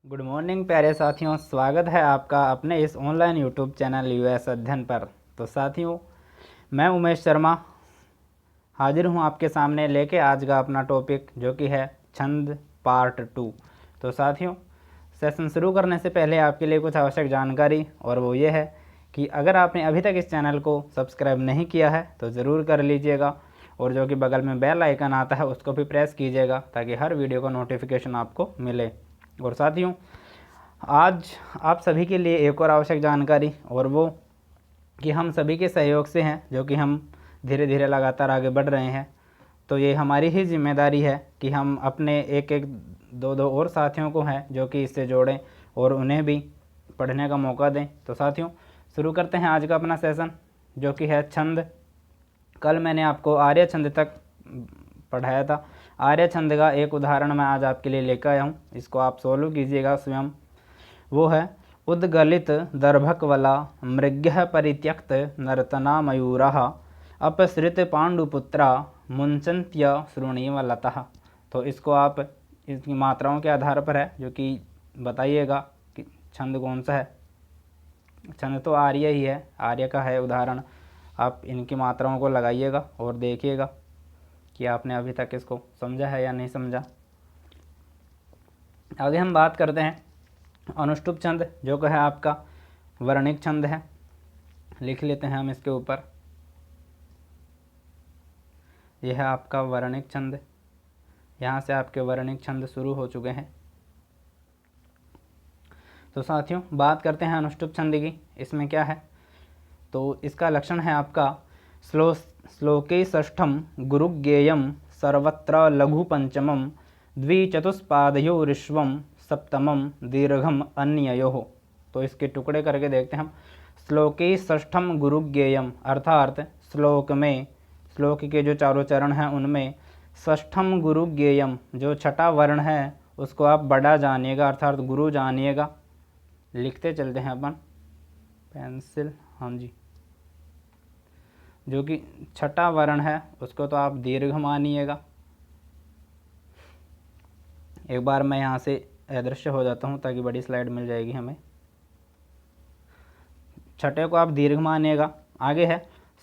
Good morning प्यारे साथियों, स्वागत है आपका अपने इस ऑनलाइन यूट्यूब चैनल यूएस अध्ययन पर। तो साथियों, मैं उमेश शर्मा हाजिर हूं आपके सामने लेके आज का अपना टॉपिक जो कि है छंद पार्ट 2। तो साथियों, सेशन शुरू करने से पहले आपके लिए कुछ आवश्यक जानकारी, और वो ये है कि अगर आपने अभी तक इस चैनल को सब्सक्राइब नहीं किया है तो ज़रूर कर लीजिएगा, और जो कि बगल में बेल आइकन आता है उसको भी प्रेस कीजिएगा ताकि हर वीडियो का नोटिफिकेशन आपको मिले। और साथियों, आज आप सभी के लिए एक और आवश्यक जानकारी, और वो कि हम सभी के सहयोग से हैं, जो कि हम धीरे धीरे लगातार आगे बढ़ रहे हैं। तो ये हमारी ही जिम्मेदारी है कि हम अपने एक एक दो दो और साथियों को हैं जो कि इससे जोड़ें और उन्हें भी पढ़ने का मौका दें। तो साथियों, शुरू करते हैं आज का अपना सेशन जो कि है छंद। कल मैंने आपको आर्य छंद तक पढ़ाया था। आर्य छंद का एक उदाहरण मैं आज आपके लिए लेकर आया हूँ, इसको आप सोल्व कीजिएगा स्वयं। वो है उद्गलित दर्भकवला मृग्यः परित्यक्त नर्तना मयूरः अपसृत पांडुपुत्रा मुंचन्त्य श्रोणीवलतः। तो इसको आप इसकी मात्राओं के आधार पर है जो कि बताइएगा कि छंद कौन सा है। छंद तो आर्य ही है, आर्य का है उदाहरण। आप इनकी मात्राओं को लगाइएगा और देखिएगा कि आपने अभी तक इसको समझा है या नहीं समझा। आगे हम बात करते हैं अनुष्टुप छंद, जो कि है आपका वर्णिक छंद है। लिख लेते हैं हम इसके ऊपर। यह है आपका वर्णिक छंद। यहाँ से आपके वर्णिक छंद शुरू हो चुके हैं। तो साथियों, बात करते हैं अनुष्टुप छंद की। इसमें क्या है, तो इसका लक्षण है आपका श्लोके षष्ठम गुरुज्ञेयम सर्वत्र लघु पंचमम द्विचतुष्पादयोरिश्वम सप्तमम दीर्घम अन्ययोः। तो इसके टुकड़े करके देखते हैं हम। श्लोके षष्ठम गुरुज्ञेयम अर्थात श्लोक में, श्लोक के जो चारों चरण हैं उनमें षष्ठम गुरुज्ञेयम जो छठा वर्ण है उसको आप बड़ा जानिएगा, अर्थात गुरु जानिएगा। लिखते चलते हैं अपन, पेंसिल, हाँ जी। जो कि छठा वर्ण है उसको तो आप दीर्घ मानिएगा। एक बार मैं यहाँ से अदृश्य हो जाता हूँ ताकि बड़ी स्लाइड मिल जाएगी हमें। छठे को आप दीर्घ मानिएगा। आगे है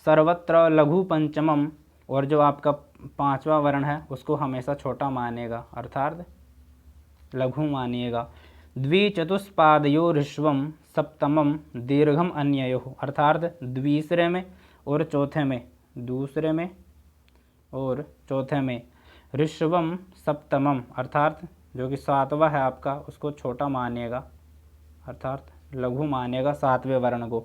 सर्वत्र लघु पंचमम, और जो आपका पांचवा वर्ण है उसको हमेशा छोटा मानिएगा, अर्थात लघु मानिएगा। द्विचतुष्पादयोरिश्वम सप्तमम दीर्घम अन्ययोः, अर्थात द्विसरे में और चौथे में, दूसरे में और चौथे में ऋषवम सप्तमम, अर्थात जो कि सातवां है आपका उसको छोटा मानिएगा, अर्थात लघु मानिएगा सातवें वर्ण को।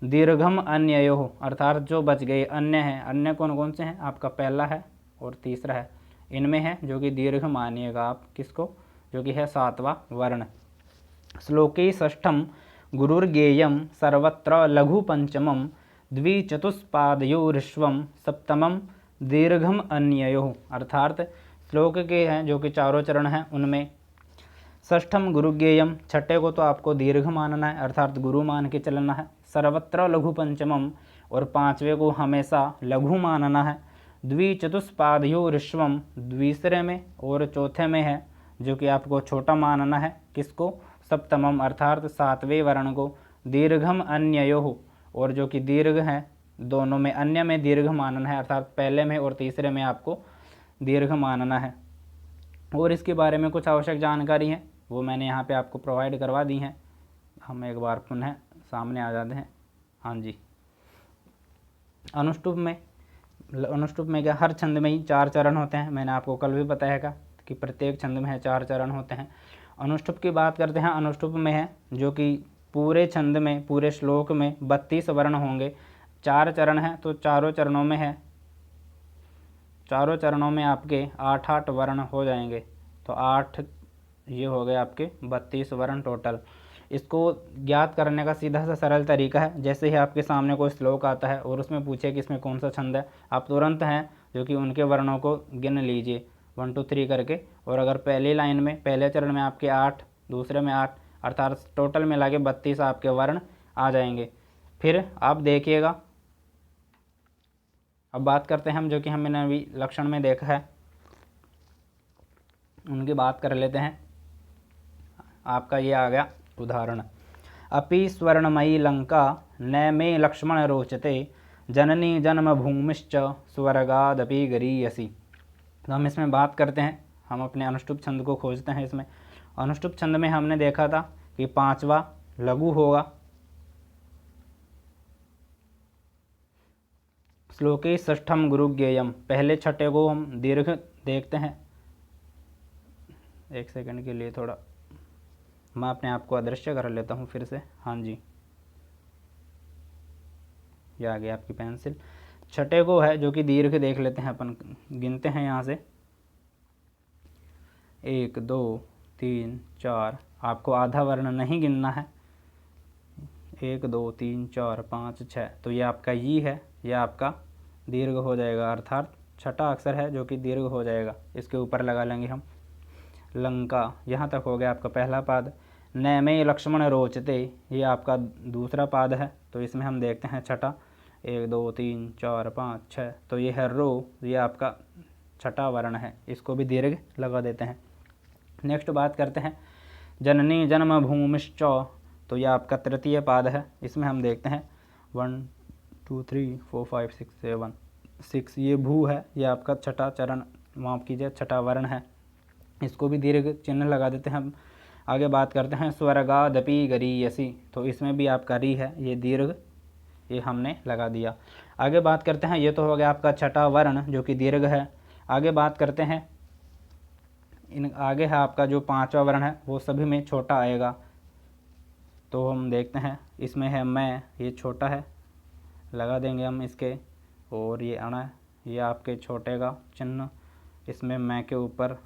दीर्घम अन्ययोः, अर्थात जो बच गए अन्य हैं, अन्य कौन कौन से हैं, आपका पहला है और तीसरा है, इनमें है जो कि दीर्घ मानिएगा आप किसको, जो कि है सातवां वर्ण। श्लोके षष्ठम गुरुर्गेयम सर्वत्र लघु पंचमम द्विचतुष्पादयोरिश्वम सप्तमम दीर्घम अन्ययोः, अर्थात श्लोक के हैं जो कि चारों चरण हैं उनमें षष्ठम गुरुज्ञेयम, छठे को तो आपको दीर्घ मानना है, अर्थात गुरु मान के चलना है। सर्वत्र लघु पंचमम, और पांचवे को हमेशा लघु मानना है। द्विचतुष्पादयोरिश्वम, द्विसरे में और चौथे में है जो कि आपको छोटा मानना है, किसको, सप्तमम, अर्थात सातवें वर्ण को। दीर्घम अन्ययोः, और जो कि दीर्घ है दोनों में, अन्य में दीर्घ मानना है, अर्थात पहले में और तीसरे में आपको दीर्घ मानना है। और इसके बारे में कुछ आवश्यक जानकारी है वो मैंने यहाँ पे आपको प्रोवाइड करवा दी हैं। हम एक बार पुनः सामने आ जाते हैं। हाँ जी, अनुष्टुप में क्या, हर छंद में ही 4 चरण होते हैं। मैंने आपको कल भी बताया था कि प्रत्येक छंद में 4 चरण होते हैं। अनुष्टुप की बात करते हैं। अनुष्टुप में है जो कि पूरे छंद में, पूरे श्लोक में 32 वर्ण होंगे। 4 चरण हैं तो चारों चरणों में है, चारों चरणों में आपके 8-8 वर्ण हो जाएंगे। तो 8 ये हो गए आपके 32 वर्ण टोटल। इसको ज्ञात करने का सीधा सा सरल तरीका है, जैसे ही आपके सामने कोई श्लोक आता है और उसमें पूछे कि इसमें कौन सा छंद है, आप तुरंत हैं जो कि उनके वर्णों को गिन लीजिए 1 2 3 करके। और अगर पहली लाइन में, पहले चरण में आपके 8, दूसरे में 8, अर्थात टोटल मिला के 32 आपके वर्ण आ जाएंगे। फिर आप देखिएगा, अब बात करते हैं हम जो कि हमने अभी लक्षण में देखा है, उनकी बात कर लेते हैं। आपका ये आ गया उदाहरण। अपि स्वर्णमयी लंका न मे लक्ष्मण रोचते, जननी जन्मभूमिश्च स्वर्गादपि गरीयसी। तो हम इसमें बात करते हैं, हम अपने अनुष्टुप छंद को खोजते हैं। इसमें अनुष्टुप छंद में हमने देखा था कि पांचवा लघु होगा। श्लोके षष्ठम गुरु ज्ञेयम, पहले छठे को हम दीर्घ देखते हैं। एक सेकंड के लिए थोड़ा मैं अपने आप को अदृश्य कर लेता हूँ फिर से। हाँ जी, ये आ गई आपकी पेंसिल। छठे को है जो कि दीर्घ देख लेते हैं अपन, गिनते हैं यहाँ से 1 2 3 4। आपको आधा वर्ण नहीं गिनना है, 1 2 3 4 5 6। तो ये आपका ये है, ये आपका दीर्घ हो जाएगा, अर्थात छठा अक्षर है जो कि दीर्घ हो जाएगा। इसके ऊपर लगा लेंगे हम लंका। यहाँ तक हो गया आपका पहला पाद। न मे लक्ष्मण रोचते, ये आपका दूसरा पाद है। तो इसमें हम देखते हैं छठा, 1 2 3 4 5 6। तो ये है रो, ये आपका छठा वर्ण है, इसको भी दीर्घ लगा देते हैं। नेक्स्ट बात करते हैं जननी जन्मभूमिश्च, तो यह आपका तृतीय पाद है। इसमें हम देखते हैं 1 2 3 4 5 6 7 6, ये भू है, ये आपका छठा चरण, माफ कीजिए छठा वर्ण है, इसको भी दीर्घ चिन्ह लगा देते हैं हम। आगे बात करते हैं स्वर्गादपि गरीयसी, तो इसमें भी आपका री है, ये दीर्घ, ये हमने लगा दिया। आगे बात करते हैं, ये तो हो गया आपका छठा वर्ण जो कि दीर्घ है। आगे बात करते हैं आगे है आपका जो पांचवा वर्ण है वो सभी में छोटा आएगा। तो हम देखते हैं, इसमें है मैं, ये छोटा है, लगा देंगे हम इसके। और ये अण, ये आपके छोटे का चिन्ह, इसमें मैं के ऊपर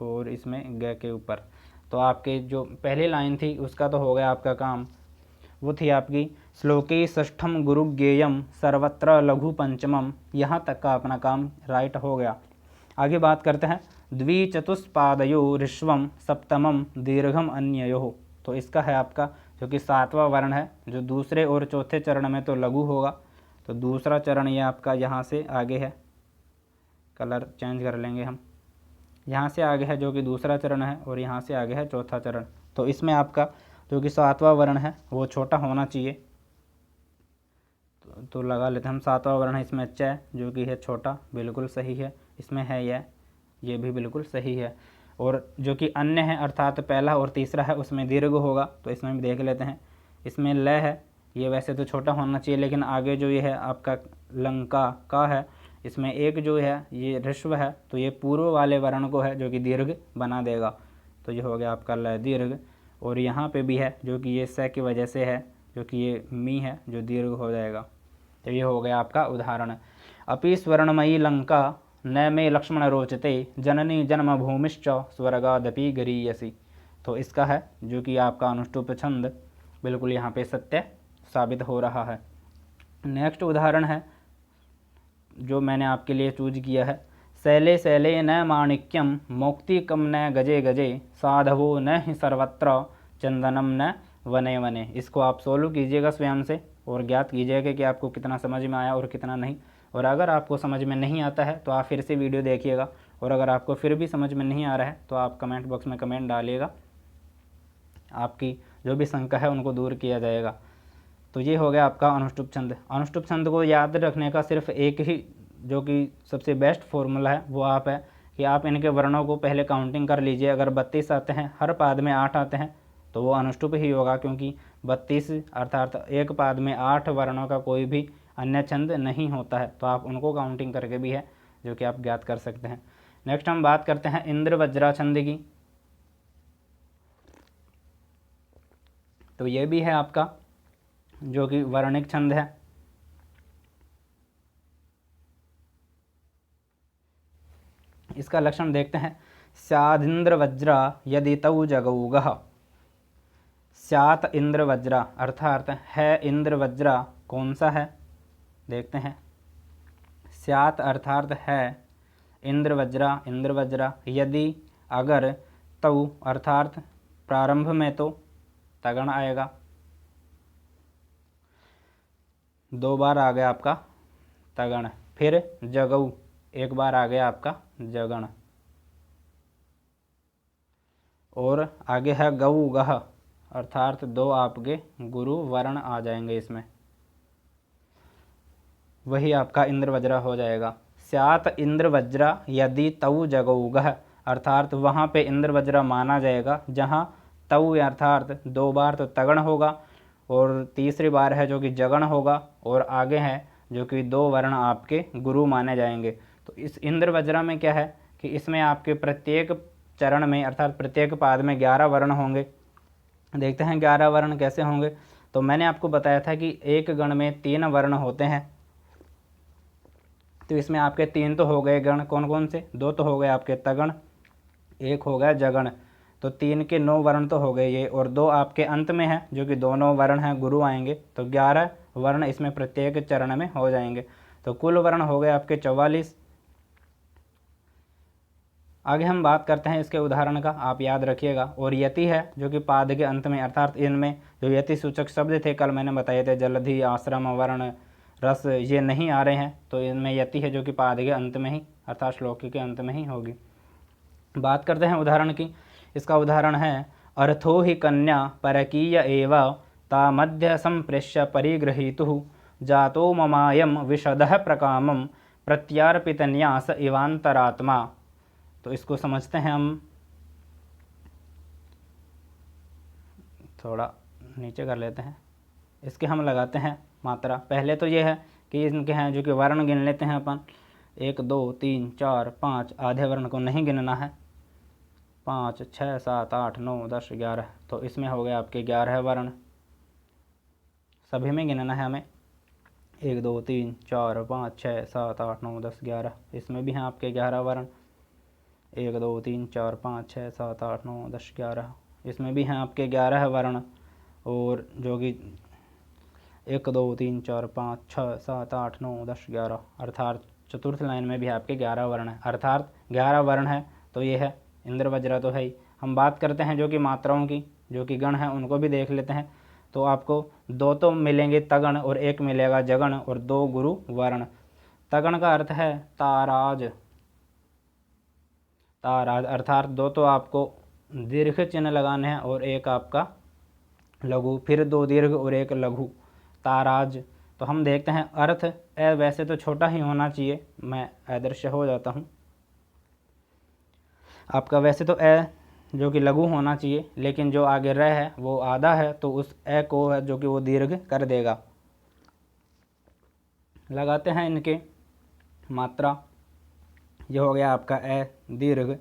और इसमें ग के ऊपर। तो आपके जो पहली लाइन थी उसका तो हो गया आपका काम, वो थी आपकी श्लोके षष्ठम गुरु ज्ञेयम सर्वत्र लघु पंचमम। यहाँ तक का अपना काम राइट हो गया। आगे बात करते हैं द्विचतुष्पादयो ऋष्वम सप्तमम दीर्घम अन्ययो। तो इसका है आपका जो कि सातवां वर्ण है, जो दूसरे और चौथे चरण में तो लघु होगा। तो दूसरा चरण ये आपका यहाँ से आगे है, कलर चेंज कर लेंगे हम, यहाँ से आगे है जो कि दूसरा चरण है और यहाँ से आगे है चौथा चरण। तो इसमें आपका जो कि सातवां वर्ण है वो छोटा होना चाहिए। तो लगा लेते हैं हम सातवां वर्ण है, इसमें च जो कि है छोटा, बिल्कुल सही है। इसमें है ये भी बिल्कुल सही है। और जो कि अन्य है अर्थात पहला और तीसरा है उसमें दीर्घ होगा। तो इसमें भी देख लेते हैं, इसमें ल है, ये वैसे तो छोटा होना चाहिए, लेकिन आगे जो ये है आपका लंका का है, इसमें एक जो है ये ऋष्व है, तो ये पूर्व वाले वर्ण को है जो कि दीर्घ बना देगा। तो ये हो गया आपका ल दीर्घ। और यहाँ पे भी है जो कि ये स की वजह से है, जो कि ये मी है जो दीर्घ हो जाएगा। तो ये हो गया आपका उदाहरण। अपि स्वर्णमयी लंका न मे लक्ष्मण रोचते, जननी जन्मभूमिश्च स्वर्गादपि गरीयसी। तो इसका है जो कि आपका अनुष्टुप छंद बिल्कुल यहाँ पे सत्य साबित हो रहा है। नेक्स्ट उदाहरण है जो मैंने आपके लिए चूज किया है, शैले शैले न माणिक्यम मौक्तिकम न गजे गजे, साधवो न ही सर्वत्र चंदनम न वने वने। इसको आप सोल्व कीजिएगा स्वयं से और ज्ञात कीजिएगा कि आपको कितना समझ में आया और कितना नहीं। और अगर आपको समझ में नहीं आता है तो आप फिर से वीडियो देखिएगा, और अगर आपको फिर भी समझ में नहीं आ रहा है तो आप कमेंट बॉक्स में कमेंट डालिएगा, आपकी जो भी शंका है उनको दूर किया जाएगा। तो ये हो गया आपका अनुष्टुप छंद। अनुष्टुप छंद को याद रखने का सिर्फ एक ही जो कि सबसे बेस्ट फॉर्मूला है वो आप है कि आप इनके वर्णों को पहले काउंटिंग कर लीजिए। अगर 32 आते हैं, हर पाद में 8 आते हैं, तो वो अनुष्टुप ही होगा, क्योंकि 32 अर्थात एक पाद में 8 वर्णों का कोई भी अन्य छंद नहीं होता है। तो आप उनको काउंटिंग करके भी है जो कि आप ज्ञात कर सकते हैं। नेक्स्ट हम बात करते हैं इंद्र वज्रा छंद की। तो ये भी है आपका जो कि वर्णिक छंद है। इसका लक्षण देखते हैं, स्यादिंद्र वज्रा यदि तौ जगौगः। स्यात इंद्र वज्रा अर्थात है इंद्र वज्रा कौन सा है, देखते हैं। स्यात अर्थात है इंद्र वज्रा, यदि अगर, तौ अर्थात प्रारंभ में तो तगण आएगा, 2 बार आ गया आपका तगण, फिर जगऊ 1 बार आ गया आपका जगण, और आगे है गऊ गह, अर्थात 2 आपके गुरु वर्ण आ जाएंगे इसमें, वही आपका इंद्र वज्रा हो जाएगा। स्यात इंद्र वज्रा यदि तऊ जगऊ गह, अर्थात वहाँ पे इंद्र वज्रा माना जाएगा जहाँ तऊ अर्थात 2 बार तो तगण होगा और तीसरी बार है जो कि जगण होगा, और आगे है जो कि 2 वर्ण आपके गुरु माने जाएंगे। तो इस इंद्र वज्रा में क्या है कि इसमें आपके प्रत्येक चरण में अर्थात प्रत्येक पाद में 11 वर्ण होंगे। देखते हैं 11 वर्ण कैसे होंगे। तो मैंने आपको बताया था कि एक गण में 3 वर्ण होते हैं, तो इसमें आपके 3 तो हो गए गण, कौन कौन से, 2 तो हो गए आपके तगण, 1 हो गया जगण, तो 3 के 9 वर्ण तो हो गए ये, और 2 आपके अंत में है जो कि दोनों वर्ण हैं गुरु आएंगे, तो 11 वर्ण इसमें प्रत्येक चरण में हो जाएंगे। तो कुल वर्ण हो गए आपके 44। आगे हम बात करते हैं इसके उदाहरण का, आप याद रखिएगा। और यति है जो कि पाद के अंत में, अर्थात इनमें जो यति सूचक शब्द थे कल मैंने बताए थे, जलधि, आश्रम, वर्ण, रस, ये नहीं आ रहे हैं, तो इनमें यति है जो कि पाद के अंत में ही अर्थात श्लोक के अंत में ही होगी। बात करते हैं उदाहरण की। इसका उदाहरण है अर्थो ही कन्या परकीय एव ता मध्य संप्रेष्य परिगृहीतुः जातो ममायम विशदः प्रकामं प्रत्यार्पितन्यास इवांतरात्मा। तो इसको समझते हैं हम, थोड़ा नीचे कर लेते हैं, इसके हम लगाते हैं मात्रा। पहले तो ये है कि इनके हैं जो कि वर्ण गिन लेते हैं अपन, 1 2 3 4 5, आधे वर्ण को नहीं गिनना है, 5 6 7 8 9 10 11, तो इसमें हो गए आपके 11 वर्ण, सभी में गिनना है हमें, 1 2 3 4 5 6 7 8 9 10 11, इसमें भी हैं आपके 11 वर्ण, 1 2 3 4 5 6 7 8 9 10 11, इसमें भी हैं आपके 11 वर्ण। और जो कि 1 2 3 4 5 6 7 8 9 10 11, अर्थात चतुर्थ लाइन में भी आपके 11 वर्ण है, अर्थात 11 वर्ण है। तो ये है इंद्र वज्रा तो है ही। हम बात करते हैं जो कि मात्राओं की, जो कि गण हैं उनको भी देख लेते हैं। तो आपको 2 तो मिलेंगे तगण और 1 मिलेगा जगण और 2 गुरु वर्ण। तगण का अर्थ है ताराज, ताराज अर्थात 2 तो आपको दीर्घ चिन्ह लगाने हैं और 1 आपका लघु, फिर 2 दीर्घ और 1 लघु, ताराज। तो हम देखते हैं अर्थ ए वैसे तो छोटा ही होना चाहिए, मैं अदृश्य हो जाता हूँ, आपका वैसे तो ए जो कि लघु होना चाहिए, लेकिन जो आगे रह है वो आधा है, तो उस ए को है जो कि वो दीर्घ कर देगा। लगाते हैं इनके मात्रा। ये हो गया आपका ए दीर्घ,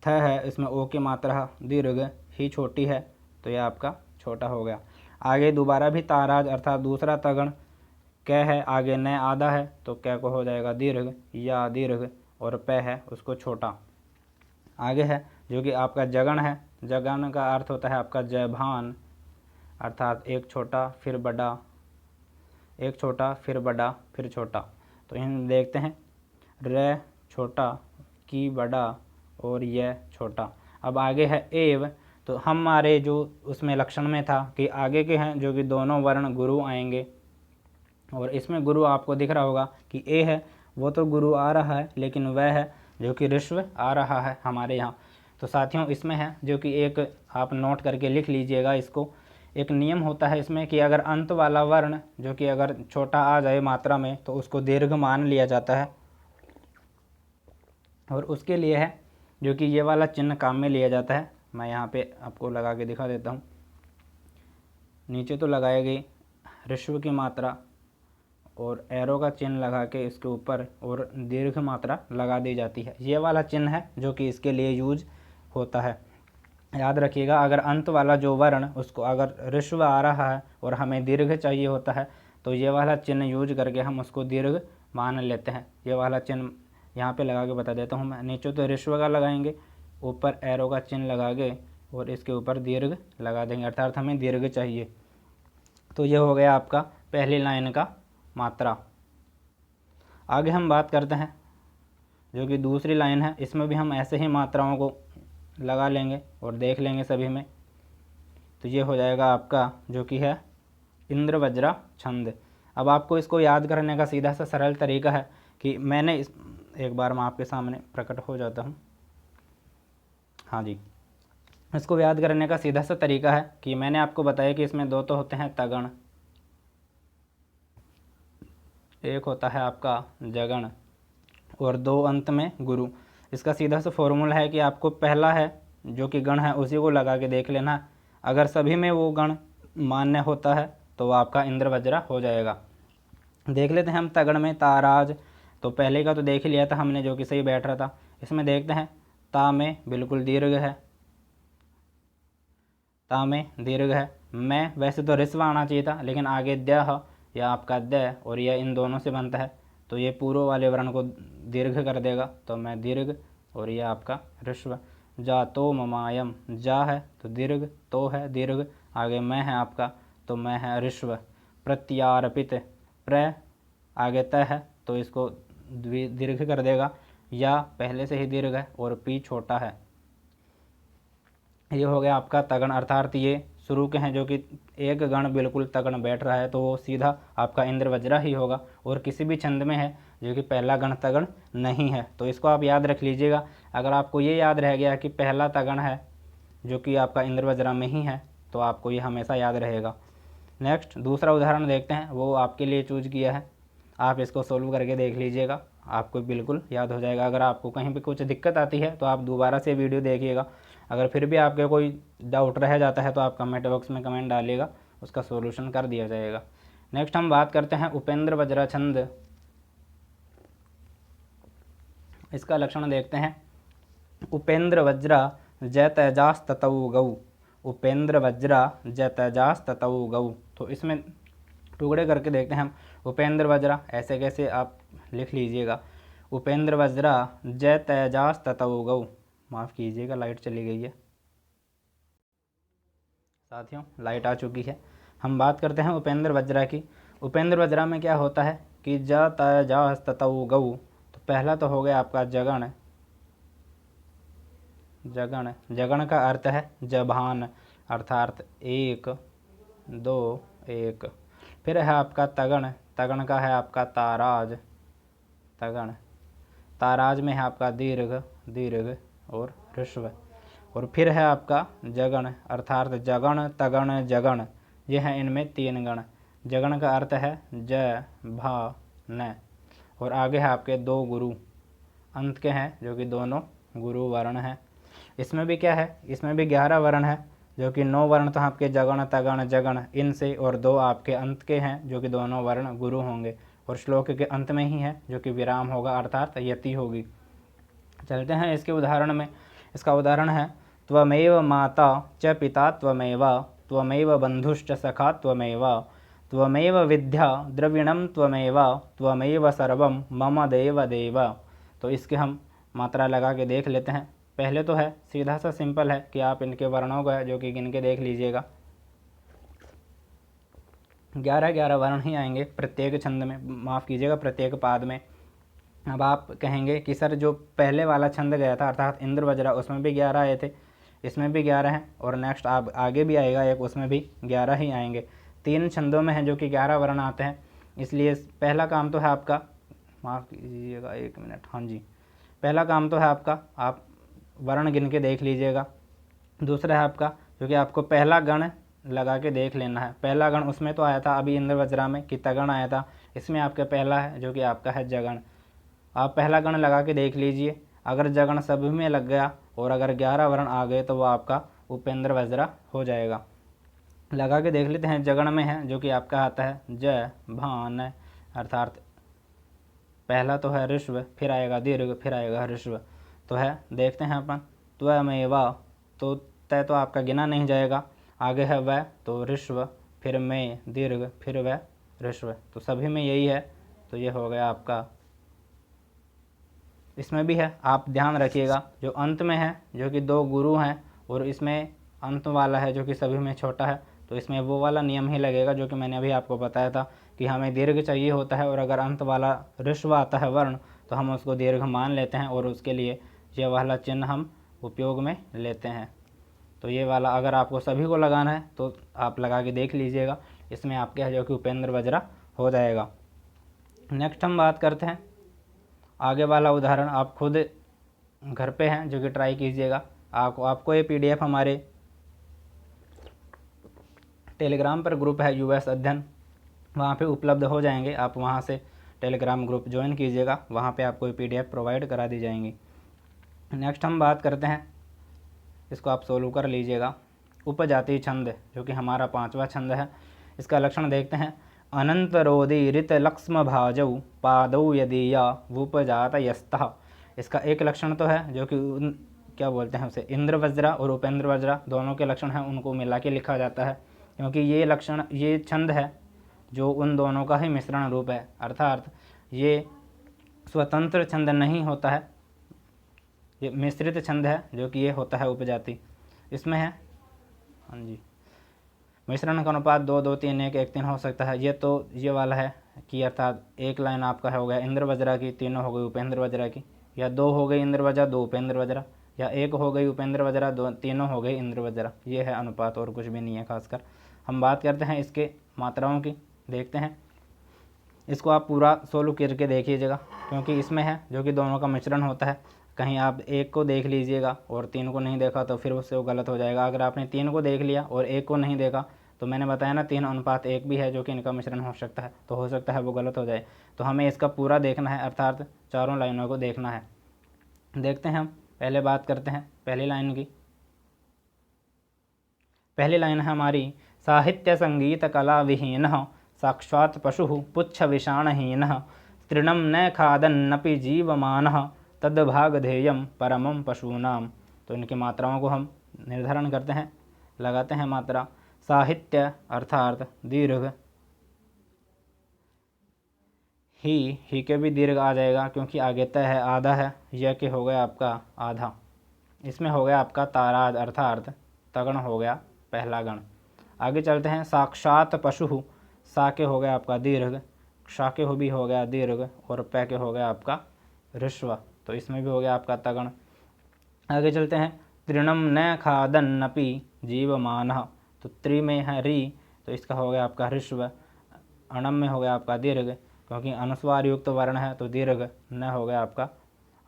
थ है इसमें ओ की मात्रा दीर्घ ही छोटी है, तो यह आपका छोटा हो गया। आगे दोबारा भी ताराज अर्थात दूसरा तगण, क है आगे न आधा है, तो क को हो जाएगा दीर्घ या दीर्घ, और प है उसको छोटा। आगे है जो कि आपका जगण है, जगण का अर्थ होता है आपका जयभान, अर्थात 1 छोटा फिर बड़ा, 1 छोटा फिर बड़ा फिर छोटा। तो इन देखते हैं र छोटा, की बड़ा और यह छोटा। अब आगे है एव, तो हमारे जो उसमें लक्षण में था कि आगे के हैं जो कि दोनों वर्ण गुरु आएंगे, और इसमें गुरु आपको दिख रहा होगा कि ए है वो तो गुरु आ रहा है, लेकिन वह है जो कि ऋष्व आ रहा है हमारे यहाँ। तो साथियों इसमें है जो कि एक आप नोट करके लिख लीजिएगा इसको, एक नियम होता है इसमें कि अगर अंत वाला वर्ण जो कि अगर छोटा आ जाए मात्रा में तो उसको दीर्घ मान लिया जाता है, और उसके लिए है जो कि ये वाला चिन्ह काम में लिया जाता है। मैं यहाँ पे आपको लगा के दिखा देता हूँ, नीचे तो लगाई गई ऋष्व की मात्रा और एरो का चिन्ह लगा के इसके ऊपर और दीर्घ मात्रा लगा दी जाती है। ये वाला चिन्ह है जो कि इसके लिए यूज होता है। याद रखिएगा, अगर अंत वाला जो वर्ण उसको अगर ऋष्व आ रहा है और हमें दीर्घ चाहिए होता है तो ये वाला चिन्ह यूज करके हम उसको दीर्घ मान लेते हैं। ये वाला चिन्ह यहाँ पे लगा के बता देता हूँ मैं, नीचे तो ऋष्व का लगाएंगे, ऊपर एरो का चिन्ह लगा के और इसके ऊपर दीर्घ लगा देंगे, अर्थात हमें दीर्घ चाहिए। तो ये हो गया आपका पहली लाइन का मात्रा। आगे हम बात करते हैं जो कि दूसरी लाइन है, इसमें भी हम ऐसे ही मात्राओं को लगा लेंगे और देख लेंगे सभी में। तो ये हो जाएगा आपका जो कि है इंद्र वज्रा छंद। अब आपको इसको याद करने का सीधा सा सरल तरीका है कि मैंने एक बार मैं आपके सामने प्रकट हो जाता हूँ। हाँ जी, इसको याद करने का सीधा सा तरीका है कि मैंने आपको बताया कि इसमें दो तो होते हैं तगण, एक होता है आपका जगण और दो अंत में गुरु। इसका सीधा सा फॉर्मूला है कि आपको पहला है जो कि गण है उसी को लगा के देख लेना। अगर सभी में वो गण मान्य होता है तो वो आपका इंद्र वज्रा हो जाएगा। देख लेते हैं हम तगड़ में ताराज, तो पहले का तो देख ही लिया था हमने जो कि सही बैठ रहा था। इसमें देखते हैं ता में बिल्कुल दीर्घ है, ता में दीर्घ है। मैं वैसे तो रिस्व आना चाहिए था लेकिन आगे द या आपका द और यह इन दोनों से बनता है तो ये पूर्व वाले वर्ण को दीर्घ कर देगा, तो मैं दीर्घ और यह आपका ऋष्व। जा तो ममायम, जा है तो दीर्घ, तो है दीर्घ, आगे मैं है आपका तो मैं है ऋष्व। प्रत्यारोपित, प्र आगे तय है तो इसको दीर्घ कर देगा, या पहले से ही दीर्घ है और पी छोटा है। ये हो गया आपका तगण, अर्थात ये शुरू के हैं जो कि एक गण बिल्कुल तगण बैठ रहा है तो वो सीधा आपका इंद्र वज्रा ही होगा। और किसी भी छंद में है जो कि पहला गण तगण नहीं है तो इसको आप याद रख लीजिएगा। अगर आपको ये याद रह गया कि पहला तगण है जो कि आपका इंद्र वज्रा में ही है तो आपको ये हमेशा याद रहेगा। नेक्स्ट दूसरा उदाहरण देखते हैं, वो आपके लिए चूज किया है, आप इसको सोल्व करके देख लीजिएगा, आपको बिल्कुल याद हो जाएगा। अगर आपको कहीं पे कुछ दिक्कत आती है तो आप दोबारा से वीडियो देखिएगा। अगर फिर भी आपके कोई डाउट रह जाता है तो आप कमेंट बॉक्स में कमेंट डालिएगा, उसका सॉल्यूशन कर दिया जाएगा। नेक्स्ट हम बात करते हैं उपेंद्र वज्रा छंद। इसका लक्षण देखते हैं। उपेंद्र वज्रा जय तेजास ततौ गौ, उपेंद्र वज्रा जय तेजास ततौ गौ। तो इसमें टुकड़े करके देखते हैं हम। उपेंद्र वज्रा ऐसे कैसे आप लिख लीजिएगा, उपेंद्र वज्रा जय तेजास ततौ गौ। माफ़ कीजिएगा लाइट चली गई है साथियों, लाइट आ चुकी है। हम बात करते हैं उपेंद्र वज्रा की। उपेंद्र वज्रा में क्या होता है कि ज तेजास ततौ गौ, तो पहला तो हो गया आपका जगण, जगण, जगण का अर्थ है जबान, अर्थात एक, दो, एक। फिर है आपका तगण, तगण का है आपका ताराज, तगण, ताराज में है आपका दीर्घ, दीर्घ और ऋष्व। और फिर है आपका जगण, अर्थात जगण, तगण, जगण, ये हैं इनमें तीन गण। जगण का अर्थ है ज, भा, न, और आगे है आपके दो गुरु, अंत के हैं जो कि दोनों गुरु वर्ण हैं। इसमें भी क्या है, इसमें भी 11 वर्ण है जो कि 9 वर्ण तो आपके जगण, तगण, जगण इनसे और 2 आपके अंत के हैं जो कि दोनों वर्ण गुरु होंगे। और श्लोक के अंत में ही है जो कि विराम होगा अर्थात यति होगी। चलते हैं इसके उदाहरण में। इसका उदाहरण है त्वमेव माता च पिता त्वमेव, त्वमेव बंधुश्च सखा त्वमेव, त्वमेव विद्या द्रविणम त्वमेव, त्वमेव सर्वम मम देव देव। तो इसके हम मात्रा लगा के देख लेते हैं। पहले तो है सीधा सा सिंपल है कि आप इनके वर्णों को है जो कि गिन के देख लीजिएगा। 11 वर्ण ही आएंगे प्रत्येक छंद में, माफ़ कीजिएगा प्रत्येक पाद में। अब आप कहेंगे कि सर जो पहले वाला छंद गया था अर्थात इंद्र वज्रा उसमें भी 11 आए थे, इसमें भी 11 हैं और नेक्स्ट आप आगे भी आएगा एक, उसमें भी 11 ही आएंगे। 3 छंदों में हैं जो कि 11 वर्ण आते हैं। इसलिए पहला काम तो है आपका, माफ़ कीजिएगा 1 मिनट, हाँ जी, पहला काम तो है आपका आप वर्ण गिन के देख लीजिएगा। दूसरा है आपका जो कि आपको पहला गण लगा के देख लेना है। पहला गण उसमें तो आया था अभी इंद्र वज्रा में कि तगण आया था, इसमें आपका पहला है जो कि आपका है जगण। आप पहला गण लगा के देख लीजिए, अगर जगण सभी में लग गया और अगर 11 वर्ण आ गए तो वो आपका उपेंद्र वज्रा हो जाएगा। लगा के देख लेते हैं। जगण में है जो कि आपका आता है ज, भान, अर्थात पहला तो है ऋष्व, फिर आएगा दीर्घ, फिर आएगा ऋष्व। तो है देखते हैं अपन, त्वमेवा, तो तय तो आपका गिना नहीं जाएगा, आगे है वह तो ऋष्व, फिर में दीर्घ, फिर वह ऋष्व। तो सभी में यही है, तो ये हो गया आपका। इसमें भी है, आप ध्यान रखिएगा जो अंत में है जो कि 2 गुरु हैं और इसमें अंत वाला है जो कि सभी में छोटा है, तो इसमें वो वाला नियम ही लगेगा जो कि मैंने अभी आपको बताया था कि हमें दीर्घ चाहिए होता है और अगर अंत वाला ऋष्व आता है वर्ण तो हम उसको दीर्घ मान लेते हैं और उसके लिए ये वाला चिन्ह हम उपयोग में लेते हैं। तो ये वाला अगर आपको सभी को लगाना है तो आप लगा के देख लीजिएगा, इसमें आपके है जो कि उपेंद्र वज्रा हो जाएगा। नेक्स्ट हम बात करते हैं आगे वाला उदाहरण, आप खुद घर पे हैं जो कि ट्राई कीजिएगा आपको ये PDF हमारे टेलीग्राम पर ग्रुप है US अध्ययन, वहाँ पे उपलब्ध हो जाएंगे। आप वहाँ से टेलीग्राम ग्रुप ज्वाइन कीजिएगा, वहाँ पे आपको PDF प्रोवाइड करा दी जाएंगी। नेक्स्ट हम बात करते हैं, इसको आप सोल्व कर लीजिएगा। उपजाति छंद, जो कि हमारा 5वां छंद है, इसका लक्षण देखते हैं। अनंतरोदीरित लक्ष्म भाजौ पादौ यदीया वुपजातयस्तः। इसका एक लक्षण तो है, जो कि क्या बोलते हैं उसे, इंद्र वज्रा और उपेंद्र वज्रा दोनों के लक्षण हैं, उनको मिला के लिखा जाता है, क्योंकि ये छंद है जो उन दोनों का ही मिश्रण रूप है, अर्थात ये स्वतंत्र छंद नहीं होता है, ये मिश्रित छंद है, जो कि ये होता है उपजाति। इसमें है, हाँ जी, मिश्रण का अनुपात 2 2 3 1 1 3 हो सकता है। ये वाला है कि अर्थात एक लाइन आपका हो गया इंद्र वज्रा की, तीनों हो गई उपेंद्र वज्रा की, या 2 हो गई इंद्र वज्रा 2 उपेंद्र वज्रा, या 1 हो गई उपेंद्र वज्रा 2 तीनों हो गई इंद्र वज्रा। ये है अनुपात, और कुछ भी नहीं है खासकर। हम बात करते हैं इसके मात्राओं की, देखते हैं। इसको आप पूरा सोल्व करके देखिएगा, क्योंकि इसमें है जो कि दोनों का मिश्रण होता है। कहीं आप 1 को देख लीजिएगा और 3 को नहीं देखा तो फिर उससे वो गलत हो जाएगा। अगर आपने 3 को देख लिया और 1 को नहीं देखा, तो मैंने बताया ना 3:1 भी है, जो कि इनका मिश्रण हो सकता है, तो हो सकता है वो गलत हो जाए। तो हमें इसका पूरा देखना है, अर्थात चारों लाइनों को देखना है। देखते हैं हम, पहले बात करते हैं पहली लाइन की। पहली लाइन है हमारी, साहित्य संगीत कला विहीन साक्षात् पशु पुच्छ विषाणहीन तृणम न खादन्नपि जीवमानः तद्भागधेयम परमं पशूनाम। तो इनकी मात्राओं को हम निर्धारण करते हैं, लगाते हैं मात्रा। साहित्य अर्थात दीर्घ, ही के भी दीर्घ आ जाएगा, क्योंकि आगे तय है, आधा है, यह के हो गया आपका आधा। इसमें हो गया आपका ताराज अर्थात तगण हो गया पहला गण। आगे चलते हैं, साक्षात पशु, सा के हो गया आपका दीर्घ, क्षा के भी हो गया दीर्घ, और पै के हो गया आपका ऋस्व, तो इसमें भी हो गया आपका तगण। आगे चलते हैं, तृणम न खादन्नपि जीवमानः, तो त्रि में है री, तो इसका हो गया आपका ऋस्व। अणम में हो गया आपका दीर्घ, क्योंकि अनुस्वार युक्त वर्ण है, तो दीर्घ। न हो गया आपका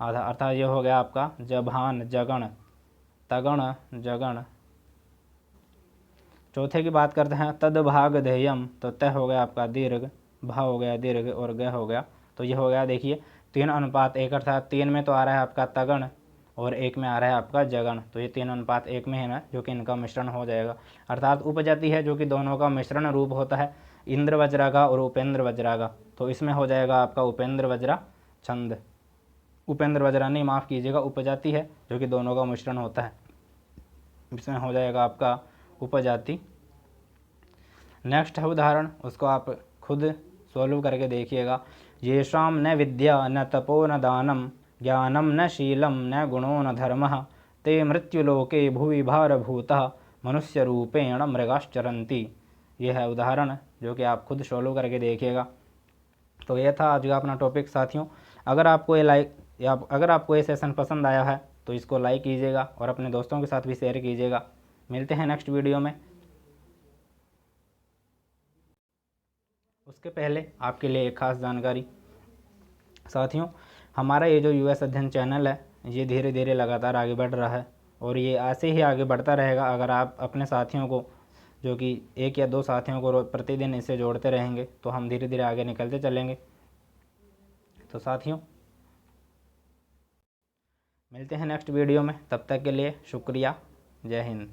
आधा, अर्थात ये हो गया आपका जभान जगण, तगण जगण। चौथे की बात करते हैं, तद्भाग धेयम, तो तय हो गया आपका दीर्घ, भा हो गया दीर्घ, और ग हो गया, तो ये हो गया देखिए 3:1, अर्थात 3 में तो आ रहा है आपका तगण और 1 में आ रहा है आपका जगण, तो ये 3:1 में है ना, जो कि इनका मिश्रण हो जाएगा। अर्थात उपजाति है जो कि दोनों का मिश्रण रूप होता है, इंद्र वज्रा का और उपेंद्र वज्रा का, तो इसमें हो जाएगा आपका उपेंद्र वज्रा छंद। उपेंद्र वज्रा नहीं, माफ़ कीजिएगा, उपजाति है जो कि दोनों का मिश्रण होता है, इसमें हो जाएगा आपका उपजाति। नेक्स्ट है उदाहरण, उसको आप खुद सोल्व करके देखिएगा। येषाम न विद्या न तपो न दानम ज्ञानम न शीलम न गुणो न धर्मः ते मृत्युलोके भुवि भारभूतः मनुष्य रूपेण मृगाश्चरन्ति। यह है उदाहरण, जो कि आप खुद सोल्व करके देखिएगा। तो यह था आज का अपना टॉपिक साथियों। अगर आपको ये सेशन पसंद आया है तो इसको लाइक कीजिएगा और अपने दोस्तों के साथ भी शेयर कीजिएगा। मिलते हैं नेक्स्ट वीडियो में। उसके पहले आपके लिए एक खास जानकारी साथियों, हमारा ये जो US अध्ययन चैनल है, ये धीरे धीरे लगातार आगे बढ़ रहा है, और ये ऐसे ही आगे बढ़ता रहेगा अगर आप अपने साथियों को, जो कि 1 या 2 साथियों को प्रतिदिन इससे जोड़ते रहेंगे, तो हम धीरे धीरे आगे निकलते चलेंगे। तो साथियों, मिलते हैं नेक्स्ट वीडियो में, तब तक के लिए शुक्रिया। जय हिंद।